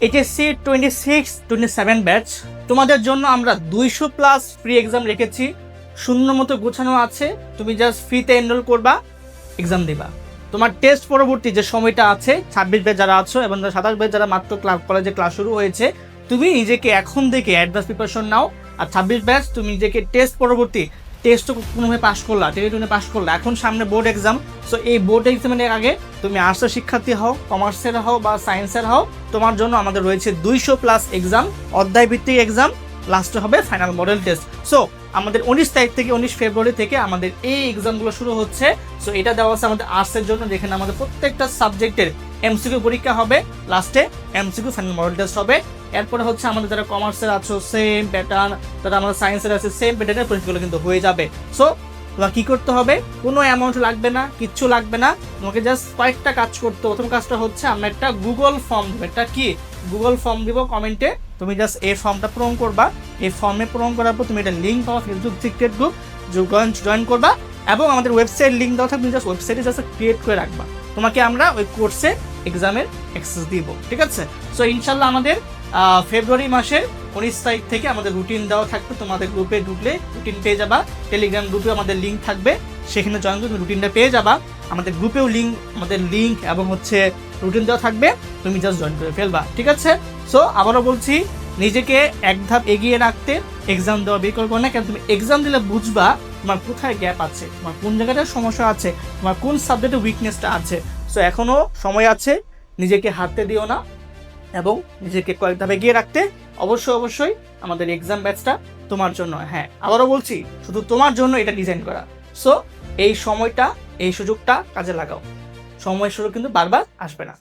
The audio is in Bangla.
এইচএসসি 26-27 ব্যাচ, তোমাদের জন্য আমরা 200+ ফ্রি এক্সাম রেখেছি, সুন্দর মতো গোছানো আছে। তুমি জাস্ট ফ্রিতে এনরোল করবা, এক্সাম দিবা। তোমার টেস্ট পরবর্তী যে সময়টা আছে, 26 ব্যাচ যারা আছো এবং 27 ব্যাচ যারা মাত্র কলেজে ক্লাস শুরু হয়েছে, তুমি নিজেকে এখন থেকে অ্যাডভান্স প্রিপারেশন নাও। আর 26 ব্যাচ তুমি নিজেকে টেস্ট পরবর্তী টেস্ট কোনোভাবে পাস করলা, টেলিটনে পাস করলা, এখন সামনে বোর্ড এক্সাম। সো এই বোর্ড এক্সামের আগে তুমি আর্টসের শিক্ষার্থী হও, কমার্সের হও বা সায়েন্সের হও, তোমার জন্য আমাদের রয়েছে 200+ এক্সাম, অধ্যায় ভিত্তিক এক্সাম, লাস্টে হবে ফাইনাল মডেল টেস্ট। সো আমাদের 19 তারিখ থেকে 19 ফেব্রুয়ারি থেকে আমাদের এই এক্সামগুলো শুরু হচ্ছে। সো এটা দেওয়া আছে আমাদের আর্টসের জন্য, যেখানে আমাদের প্রত্যেকটা সাবজেক্টের এমসিকিউ পরীক্ষা হবে, লাস্টে এমসিকিউ ফাইনাল মডেল টেস্ট হবে। এরপরে হচ্ছে আমাদের যারা কমার্সের আছো সেম প্যাটার্ন, যারা আমাদের সায়েন্সের আছে সেম প্যাটার্নের পরীক্ষাগুলো কিন্তু হয়ে যাবে। সো তোমার কী করতে হবে, কোনো অ্যামাউন্ট লাগবে না, কিচ্ছু লাগবে না, তোমাকে জাস্ট কয়েকটা কাজ করতে। প্রথম কাজটা হচ্ছে আমরা একটা গুগল ফর্ম দেবো, একটা কি গুগল ফর্ম দিব কমেন্টে, তুমি জাস্ট এই ফর্মটা পূরণ করবা। এই ফর্মে পূরণ করার পর তুমি একটা লিঙ্ক পাওয়া ফেসবুক সিক্রেট গ্রুপ জয়েন করবা, এবং আমাদের ওয়েবসাইট লিঙ্ক দেওয়া থাকবে, জাস্ট ওয়েবসাইটে জাস্ট ক্রিয়েট করে রাখবা। তোমাকে আমরা ওই কোর্সে এক্সামের অ্যাক্সেস দিব, ঠিক আছে? সো ইনশাল্লাহ আমাদের ফেব্রুয়ারি মাসের 19 তারিখ থেকে আমাদের রুটিন দেওয়া থাকবে। তোমাদের গ্রুপে ঢুকলে রুটিন পেয়ে যাবা, টেলিগ্রাম গ্রুপে আমাদের লিঙ্ক থাকবে, সেখানে জয়েন করে তুমি রুটিনটা পেয়ে যাবা। আমাদের গ্রুপেও আমাদের লিঙ্ক এবং হচ্ছে রুটিন দেওয়া থাকবে, তুমি জাস্ট জয়েন করে ফেলবা, ঠিক আছে? সো আবারও বলছি, নিজেকে এক ধাপ এগিয়ে রাখতে এক্সাম দেওয়া বিকল্প না। কেন, তুমি এক্সাম দিলে বুঝবা তোমার কোথায় গ্যাপ আছে, তোমার কোন জায়গাটায় সমস্যা আছে, তোমার কোন সাবজেক্টে উইকনেসটা আছে। সো এখনও সময় আছে, নিজেকে হারতে দিও না এবং নিজেকে কয়েক ধাপ এগিয়ে রাখতে। অবশ্যই আমাদের এক্সাম ব্যাচটা তোমার জন্য, হ্যাঁ আবারও বলছি, শুধু তোমার জন্য এটা ডিজাইন করা। সো এই সময়টা, এই সুযোগটা কাজে লাগাও, সময়ের সুযোগ কিন্তু বারবার আসবে না।